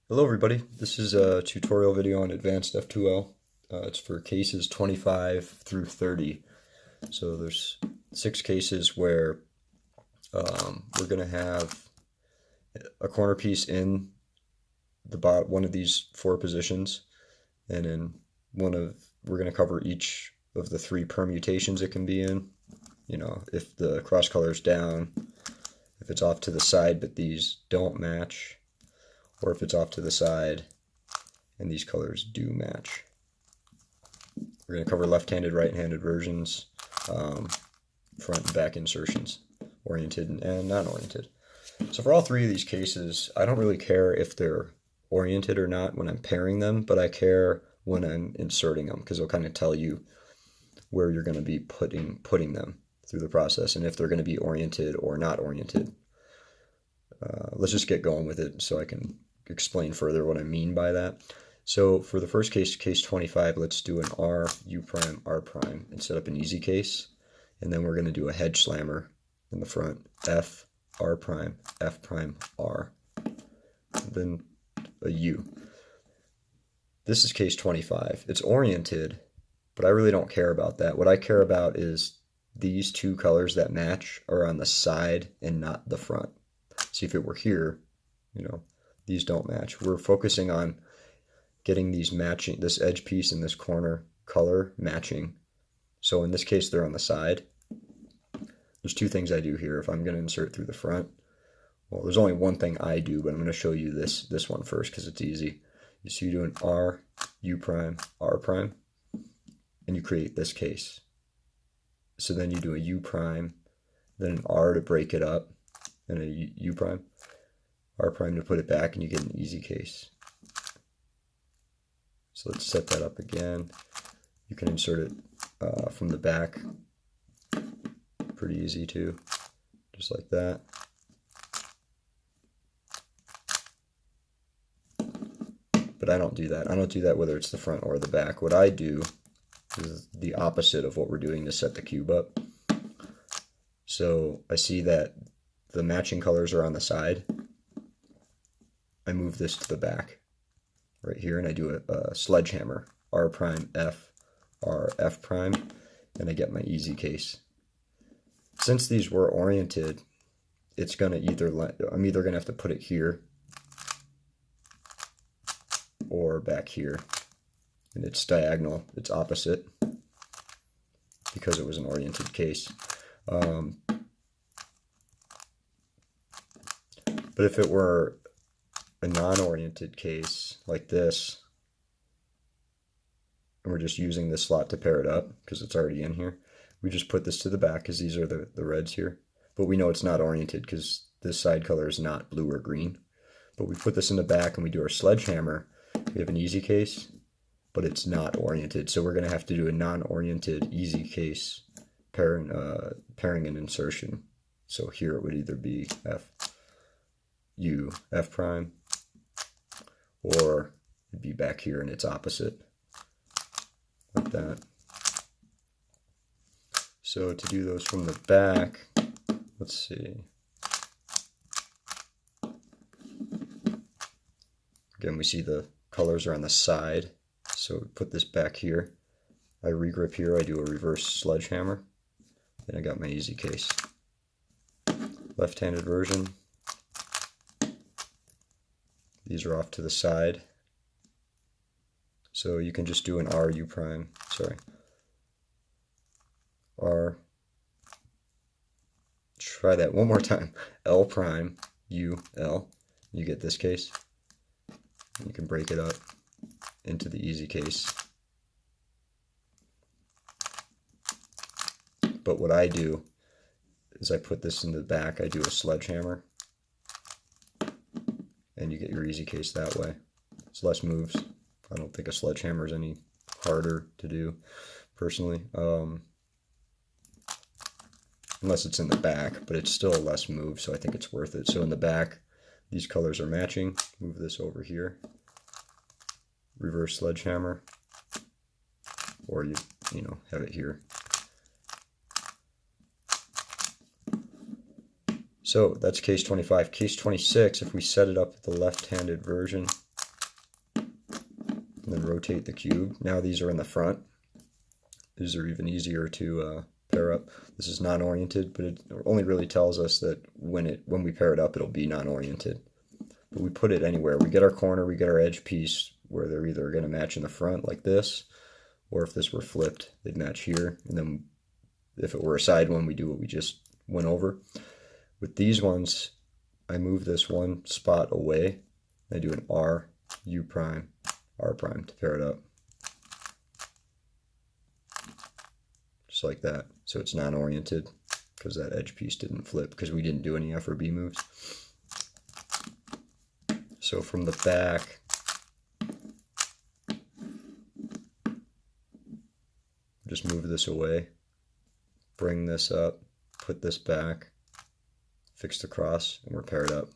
Hello everybody, this is a tutorial video on advanced F2L. It's for cases 25 through 30. So there's 6 cases where we're going to have a corner piece in one of these 4 positions, and in we're going to cover each of the 3 permutations it can be in. You know, if the cross color is down, if it's off to the side but these don't match, or if it's off to the side and these colors do match. We're going to cover left-handed, right-handed versions, front and back insertions, oriented and non-oriented. So for all 3 of these cases, I don't really care if they're oriented or not when I'm pairing them, but I care when I'm inserting them, because it'll kind of tell you where you're going to be putting them through the process and if they're going to be oriented or not oriented. Let's just get going with it so I can explain further what I mean by that. So for the first case, case 25, let's do an R, U prime, R prime, and set up an easy case. And then we're going to do a hedge slammer in the front, F, R prime, F prime, R. And then a U. This is case 25. It's oriented, but I really don't care about that. What I care about is these 2 colors that match are on the side and not the front. See, if it were here, you know, these don't match. We're focusing on getting these matching, this edge piece and this corner color matching. So in this case, they're on the side. There's 2 things I do here. If I'm going to insert through the front, well, there's only one thing I do, but I'm going to show you this one first because it's easy. So you do an R, U prime, R prime, and you create this case. So then you do a U prime, then an R to break it up, and a U prime, R prime to put it back, and you get an easy case. So let's set that up again. You can insert it from the back. Pretty easy too, just like that. But I don't do that. I don't do that whether it's the front or the back. What I do is the opposite of what we're doing to set the cube up. So I see that the matching colors are on the side. I move this to the back right here, and I do a sledgehammer, R prime, F, R, F prime, and I get my easy case. Since these were oriented, it's going to I'm either going to have to put it here or back here, and it's diagonal, it's opposite, because it was an oriented case. But if it were a non-oriented case like this, and we're just using this slot to pair it up because it's already in here, we just put this to the back because these are the reds here. But we know it's not oriented because this side color is not blue or green. But we put this in the back and we do our sledgehammer. We have an easy case, but it's not oriented. So we're going to have to do a non-oriented easy case pairing and insertion. So here it would either be F, U, F prime, or it'd be back here and it's opposite, like that. So to do those from the back, let's see. Again, we see the colors are on the side, so we put this back here. I regrip here, I do a reverse sledgehammer, and I got my easy case. Left-handed version. These are off to the side. So you can just do an R, U prime, R, try that one more time, L prime, U, L, you get this case. You can break it up into the easy case. But what I do is I put this in the back, I do a sledgehammer, and you get your easy case that way. It's less moves. I don't think a sledgehammer is any harder to do, personally. Unless it's in the back, but it's still less move, so I think it's worth it. So in the back, these colors are matching. Move this over here. Reverse sledgehammer, or you have it here. So that's case 25. Case 26, if we set it up with the left-handed version, and then rotate the cube. Now these are in the front. These are even easier to pair up. This is non-oriented, but it only really tells us that when we pair it up, it'll be non-oriented. But we put it anywhere. We get our corner, we get our edge piece where they're either going to match in the front like this, or if this were flipped, they'd match here. And then if it were a side one, we do what we just went over. With these ones, I move this one spot away. I do an R, U prime, R prime to pair it up. Just like that. So it's non-oriented because that edge piece didn't flip because we didn't do any F or B moves. So from the back, just move this away, bring this up, put this back, fix the cross, and we're paired up.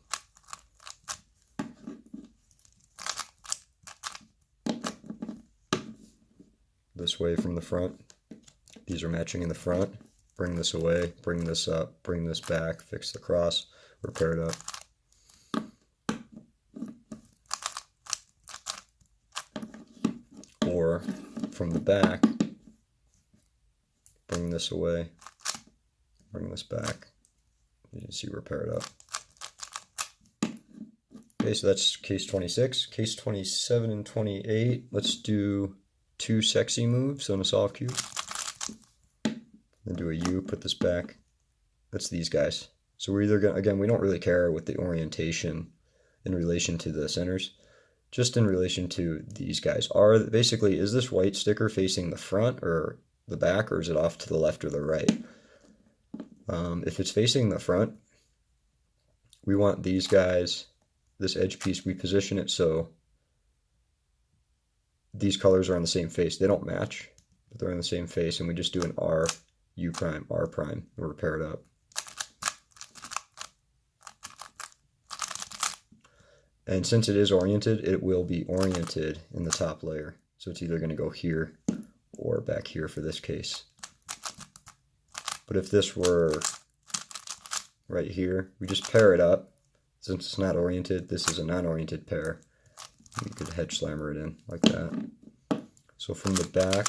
This way from the front. These are matching in the front. Bring this away, bring this up, bring this back, fix the cross, we're paired up. Or from the back, bring this away, bring this back. You can see we're paired up. Okay, so that's case 26. Case 27 and 28, let's do 2 sexy moves on a solve cube. Then do a U, put this back. That's these guys. So we're either going to, again, we don't really care with the orientation in relation to the centers, just in relation to these guys. Basically, is this white sticker facing the front or the back, or is it off to the left or the right? If it's facing the front, we want these guys, this edge piece, we position it so these colors are on the same face. They don't match, but they're on the same face, and we just do an R, U prime, R prime, and we're paired up. And since it is oriented, it will be oriented in the top layer. So it's either going to go here or back here for this case. But if this were right here, we just pair it up. Since it's not oriented, this is a non-oriented pair. You could hedge slammer it in like that. So from the back,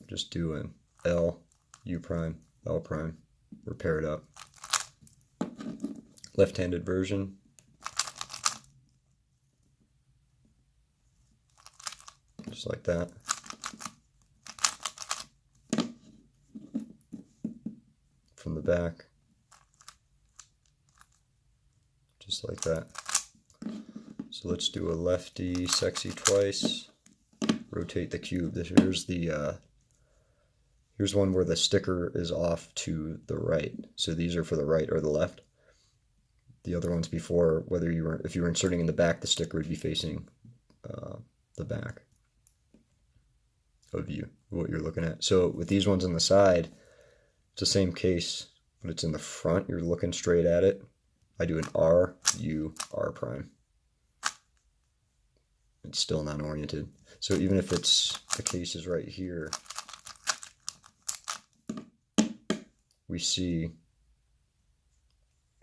just do an L, U prime, L prime. We're paired up. Left-handed version. Just like that. From the back. Just like that. So let's do a lefty sexy twice. Rotate the cube. Here's one where the sticker is off to the right. So these are for the right or the left. The other ones before, if you were inserting in the back, the sticker would be facing the back of what you're looking at. So with these ones on the side, it's the same case, but it's in the front. You're looking straight at it. I do an R, U, R prime. It's still non-oriented. So even if the case is right here, we see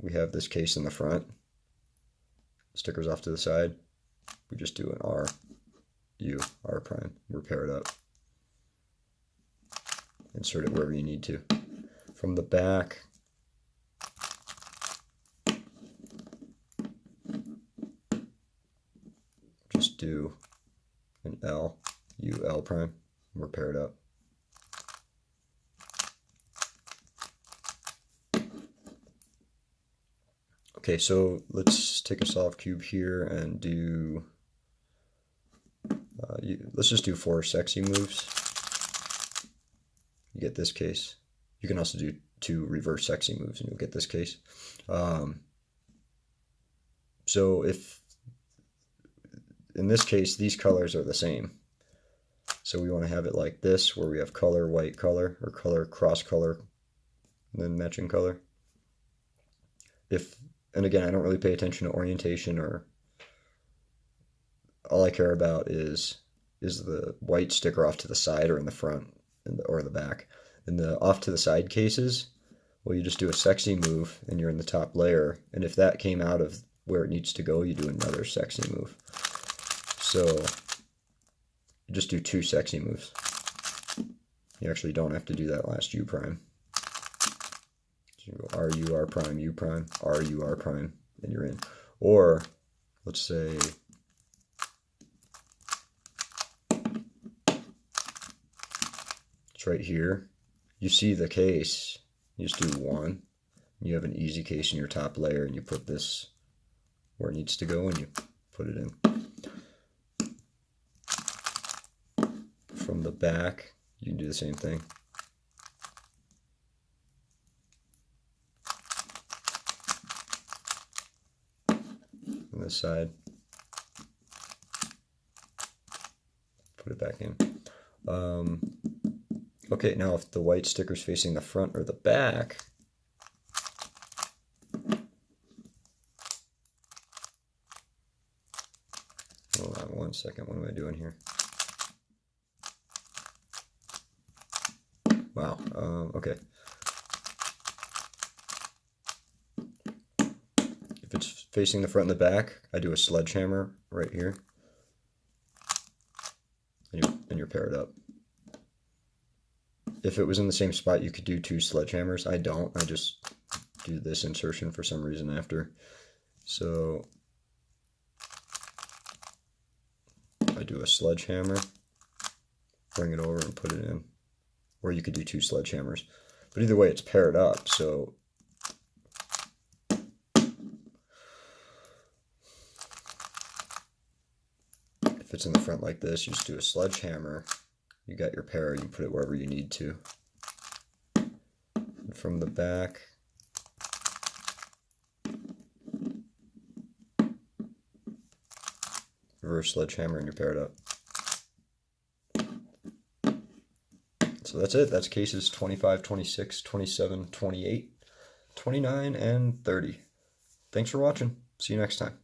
we have this case in the front, stickers off to the side. We just do an R, U, R prime. We're paired up. Insert it wherever you need to. From the back, just do an L, U, L prime. We're paired up. Okay, so let's take a solve cube here and do, let's just do 4 sexy moves. You get this case. You can also do 2 reverse sexy moves and you'll get this case. So if, in this case, these colors are the same. So we want to have it like this, where we have color, white color, or color, cross color, and then matching color. And again, I don't really pay attention to orientation, or all I care about is the white sticker off to the side or in the front or the back. In the off to the side cases, well, you just do a sexy move and you're in the top layer. And if that came out of where it needs to go, you do another sexy move. So you just do 2 sexy moves. You actually don't have to do that last U prime. So you go R, U, R prime, U prime, R, U, R prime, and you're in. Or, let's say, it's right here. You see the case, you just do 1. You have an easy case in your top layer, and you put this where it needs to go, and you put it in. From the back, you can do the same thing. On this side, put it back in. Okay, now if the white sticker's facing the front or the back, hold on 1 second, what am I doing here? Wow, okay. If it's facing the front and the back, I do a sledgehammer right here, and you're paired up. If it was in the same spot, you could do 2 sledgehammers. I don't, I just do this insertion for some reason after. So I do a sledgehammer, bring it over and put it in. Or you could do 2 sledgehammers. But either way, it's paired up, so if it's in the front like this, you just do a sledgehammer. You got your pair, you can put it wherever you need to. And from the back, reverse sledgehammer and you're paired up. So that's it. That's cases 25, 26, 27, 28, 29, and 30. Thanks for watching. See you next time.